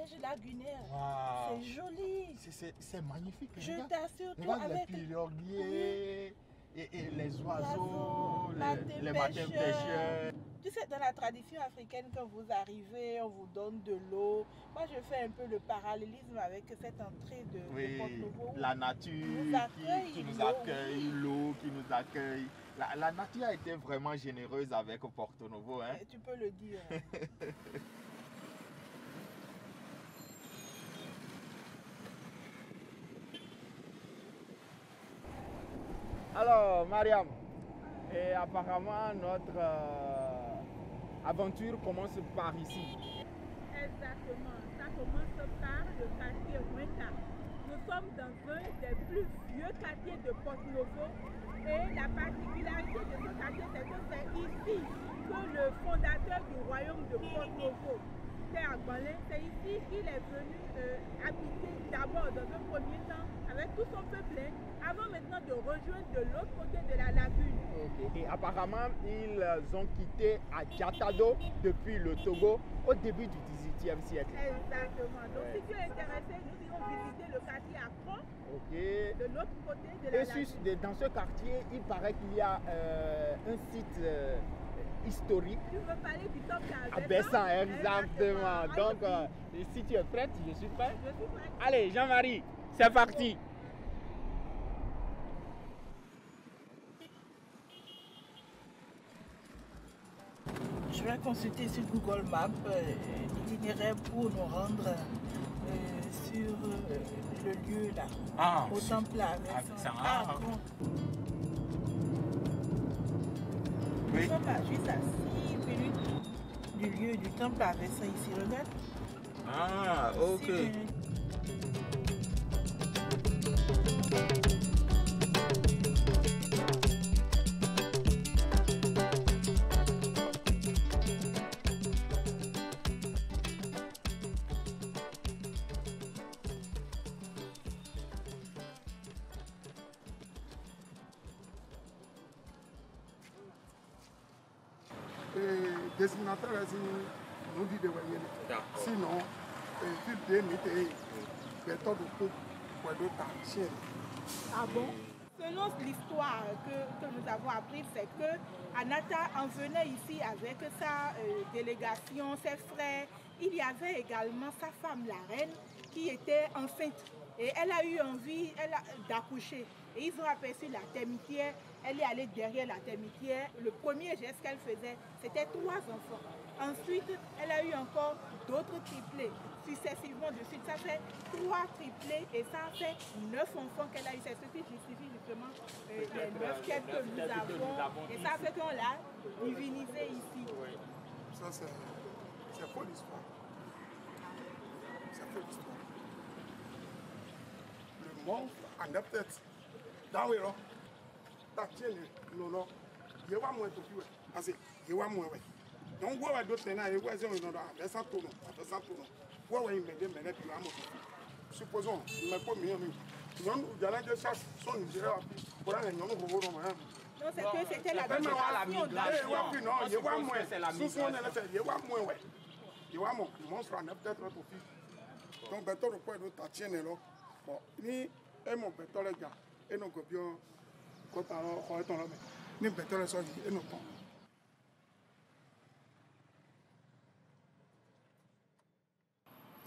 neige lagunaire. Wow. C'est joli. C'est magnifique. Je t'assure, tout avec avec les piroguiers et les oiseaux, les martins martins pêcheurs. Tu sais, dans la tradition africaine, quand vous arrivez, on vous donne de l'eau. Moi, je fais un peu le parallélisme avec cette entrée de Porto-Novo. La nature qui nous accueille, l'eau qui nous accueille. La nature a été vraiment généreuse avec Porto-Novo. Hein? Tu peux le dire. Alors, Mariam, et apparemment notre aventure commence par ici. Exactement, ça commence par le quartier Wenta. Nous sommes dans un des plus vieux quartiers de Porto-Novo et la particularité de ce quartier, c'est que c'est ici que le fondateur du royaume de Porto-Novo, Père Agbalin, c'est ici qu'il est venu habiter d'abord dans un premier temps avec tout son peuple, avant maintenant de rejoindre de l'autre côté de la lagune. Okay. Et apparemment, ils ont quitté Adjatado depuis le Togo au début du XVIIIe siècle. Exactement. Donc si tu es intéressé, nous irons visiter le quartier Accra, de l'autre côté de la lagune. Et dans ce quartier, il paraît qu'il y a un site historique. Tu veux parler du temple à Bessan, exactement. Donc, si tu es prête, je suis prêt. Je suis prête. Allez, Jean-Marie, c'est parti. Je vais consulter sur Google Maps l'itinéraire pour nous rendre sur le lieu là, au temple à Bessan. Bon. Oui. Nous sommes juste à 6 minutes du lieu du temple à Bessan ici, regarde. Ah, ok. Dessinateur nous dit de voyer. Sinon, il y a des Ah bon? Selon l'histoire que nous avons apprise, c'est que Anata en venait ici avec sa délégation, ses frères. Il y avait également sa femme, la reine, qui était enceinte. Et elle a eu envie d'accoucher. Et ils ont aperçu la termitière. Elle est allée derrière la termitière. Le premier geste qu'elle faisait, c'était 3 enfants. Ensuite, elle a eu encore d'autres triplés. Successivement de suite, ça fait 3 triplés et ça fait 9 enfants qu'elle a eu. C'est ce qui justifie justement les 9 que nous avons. Et ça fait qu'on l'a divinisé ici. Oui. Ça, c'est faux l'histoire. C'est faux l'histoire. Le monstre en a peut-être. Dans le tatienne, non, il y a moins de tout. Parce qu'il y a moins. Donc, vous avez d'autres nains, vous avez un sans tournant. Vous avez une médaille, mais puis supposons, il ne m'a pas mis en nous allons de chasse, sont Nigériens, pour aller nous revoir. Non, c'est que c'était la migration. Non, il y a moins. Il y a moins. Il y a moins. Le monstre en a peut-être notre fils. Donc, béton, le point de tatienne là. Bon, ni mon béton, les gars, et nos copions, quand on est en homme, ni béton, les soldats, et nos temps.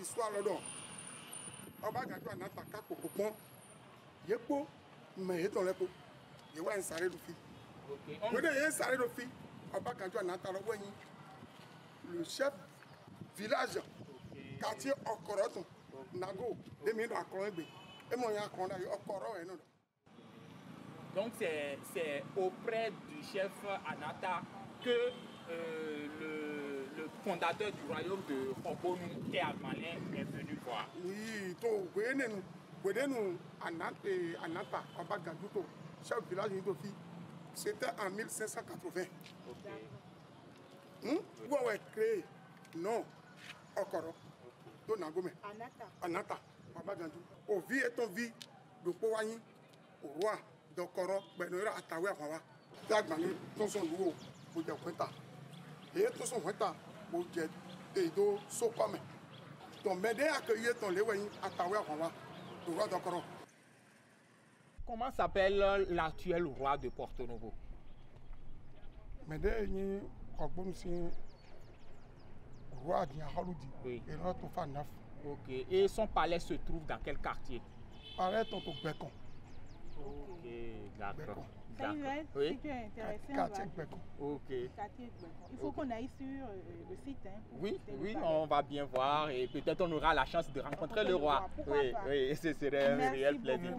Histoire là-dedans. On va gagner un attaque pour couper. Il y a pas, mais il y a ton lépo. Il y a un salé de fille. Il y a un salé de fille. On va gagner un attaque. Le chef village, quartier Okoroton, Nago, 2000 à Colombe. Et mon y'a qu'on a eu Okoro et non. Donc c'est auprès du chef Anata que le fondateur du royaume de Obonu, Père Agbalin, est venu voir. Oui, nous Anata, on va gagner tout. Chef village de fille. C'était en 1580. Vous avez créé non Okoro, de Nagome. Anata, Baba Gandou. Au vie et ton vie de Powani, au roi d'Okoro, Benora Atawe Hawa. Tagmani, ton son nouveau, pour dire Kwenta. Et ton son Kwenta, pour dire Edo Sopame. ton médé accueillir ton léoï à Taoué Roma. Comment s'appelle l'actuel roi de Porto Novo? Médé ni Ogbonsi roi d'Yahaludi. Oui. Et notre fan neuf. Ok. Et son palais se trouve dans quel quartier? Palais Tonto Bekon. Ok, d'accord. Ça y est, Oui. si tu es intéressé, Quartier Bekon. Ok. il faut qu'on aille sur le site. Hein, Oui, oui, on va bien voir et peut-être on aura la chance de rencontrer le roi. Oui, oui, ce serait un réel plaisir.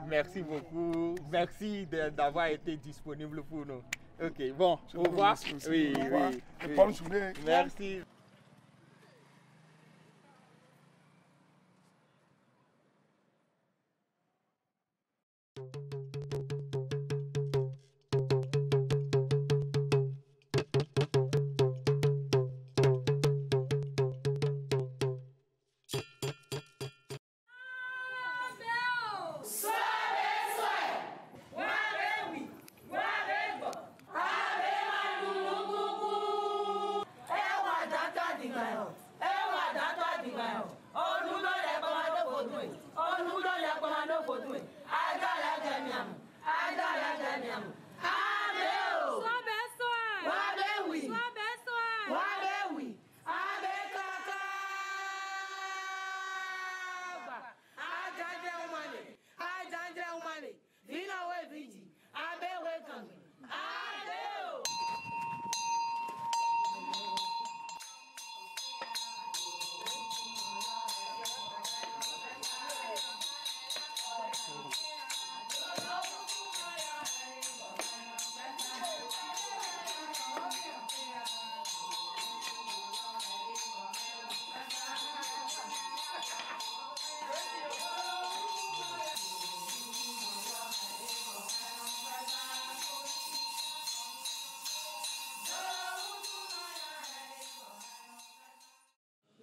Merci beaucoup. Merci d'avoir été disponible pour nous. Ok, bon, au revoir. Oui, oui. Bonne journée. Merci.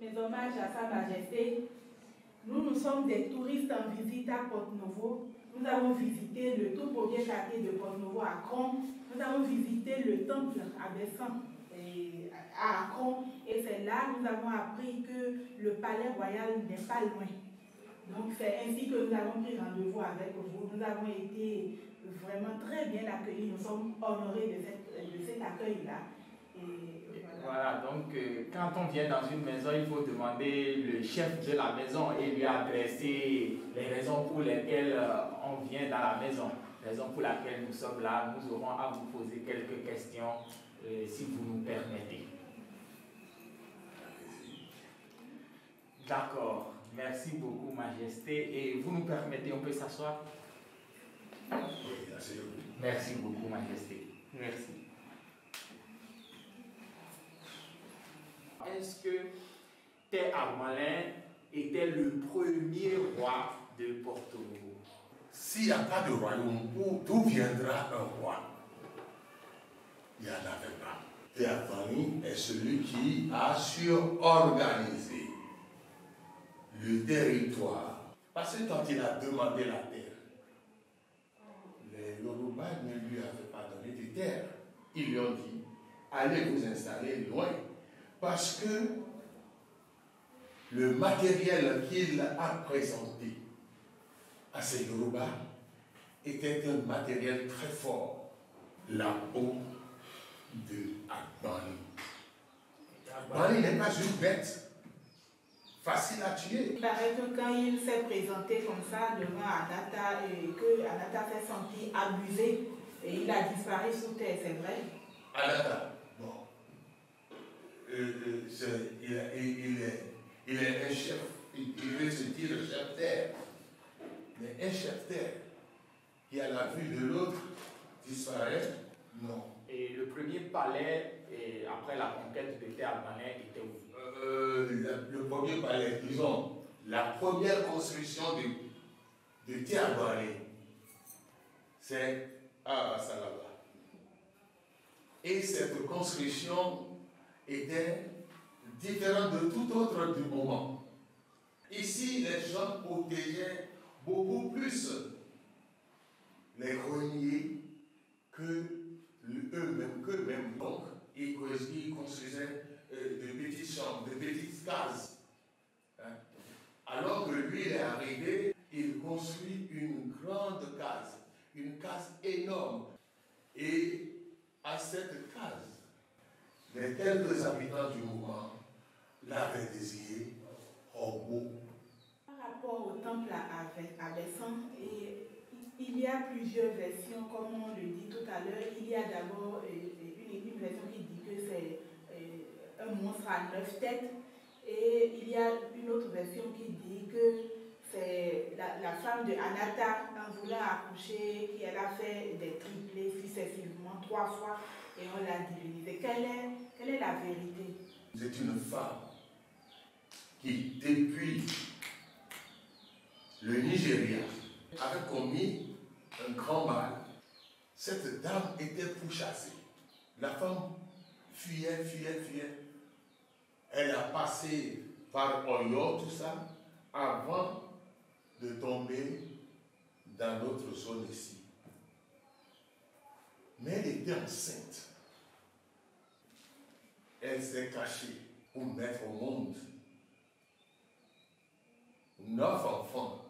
Mes hommages à Sa Majesté. Nous sommes des touristes en visite à Porto-Novo. Nous avons visité le tout premier quartier de Porto-Novo à Akron. Nous avons visité le temple à Bessan à Akron. Et c'est là que nous avons appris que le palais royal n'est pas loin. Donc c'est ainsi que nous avons pris rendez-vous avec vous. Nous avons été vraiment très bien accueillis. Nous sommes honorés de cet accueil-là. Voilà, donc quand on vient dans une maison, il faut demander le chef de la maison et lui adresser les raisons pour lesquelles on vient dans la maison, les raisons pour lesquelles nous sommes là. Nous aurons à vous poser quelques questions si vous nous permettez. D'accord, merci beaucoup, Majesté. Et vous nous permettez, on peut s'asseoir? Merci beaucoup, Majesté. Merci. Est-ce que Ter Armalin était le premier roi de Porto Novo? S'il n'y a pas de royaume, d'où viendra un roi? Il n'y en avait pas. Ter Armalin est celui qui a surorganisé le territoire. Parce que quand il a demandé la terre, les Yoruba ne lui avaient pas donné de terre. Ils lui ont dit, allez vous installer loin. Parce que le matériel qu'il a présenté à ces Yoruba était un matériel très fort. La peau de Agbani. Agbani n'est pas une bête facile à tuer. Il paraît que quand il s'est présenté comme ça devant Anata, que Anata s'est senti abusé et il a disparu sous terre, c'est vrai? Anata, bon. Il est un chef, il veut se dire chef terre. Mais un chef terre qui à la vue de l'autre disparaît, non. Et le premier palais, après la conquête de Ter Armalin, était où? Le premier palais, disons, la première construction de Ter Armalin, c'est à Salaba. Et cette construction était différente de tout autre du moment. Ici, les gens protégeaient beaucoup plus les greniers qu'eux-mêmes. Donc, ils construisaient de petites chambres, de petites cases énorme. Et à cette case, les quelques habitants du mouvement l'avaient désigné Hobo. Par rapport au temple à Bessan, il y a plusieurs versions, comme on le dit tout à l'heure. Il y a d'abord une version qui dit que c'est un monstre à 9 têtes, et il y a une autre version qui dit que c'est la femme de Anata, en voulant accoucher, elle a fait des triplés successivement 3 fois, et on l'a divinisée. Quelle est la vérité? C'est une femme qui, depuis le Nigeria, avait commis un grand mal. Cette dame était pourchassée. La femme fuyait. Elle a passé par Oyo, tout ça, avant de tomber dans notre zone ici. Mais elle était enceinte. Elle s'est cachée pour mettre au monde 9 enfants.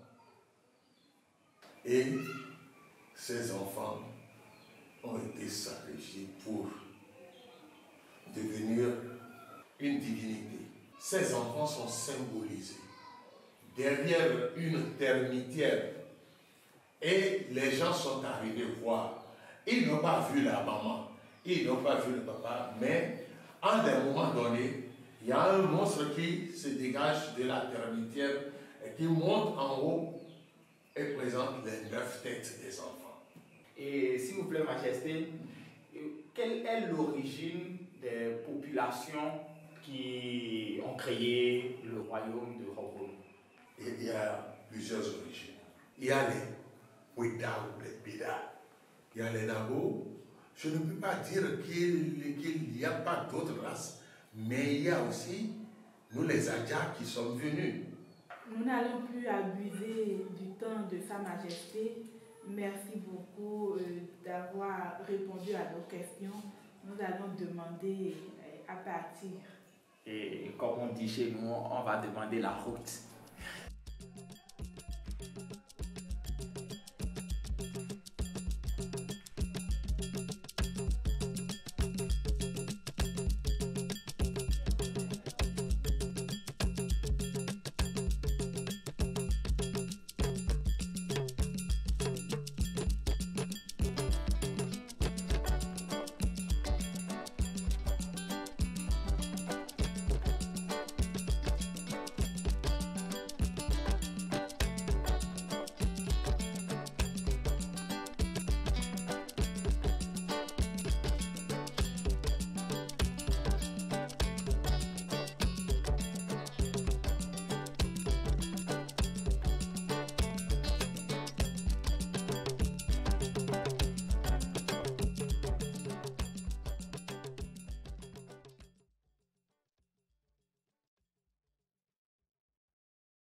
Et ces enfants ont été sacrifiés pour devenir une divinité. Ces enfants sont symbolisés derrière une termitière. Et les gens sont arrivés voir. Ils n'ont pas vu la maman, ils n'ont pas vu le papa, mais à un moment donné, il y a un monstre qui se dégage de la termitière et qui monte en haut et présente les 9 têtes des enfants. Et s'il vous plaît, Majesté, quelle est l'origine des populations qui ont créé le royaume de Hobo? Il y a plusieurs origines. Il y a les Ouida ou les Bida. Il y a les Nabo. Je ne peux pas dire qu'il n'y a pas d'autres races, mais il y a aussi, nous les Adja, qui sommes venus. Nous n'allons plus abuser du temps de Sa Majesté. Merci beaucoup d'avoir répondu à nos questions. Nous allons demander à partir. Et comme on dit chez nous, on va demander la route.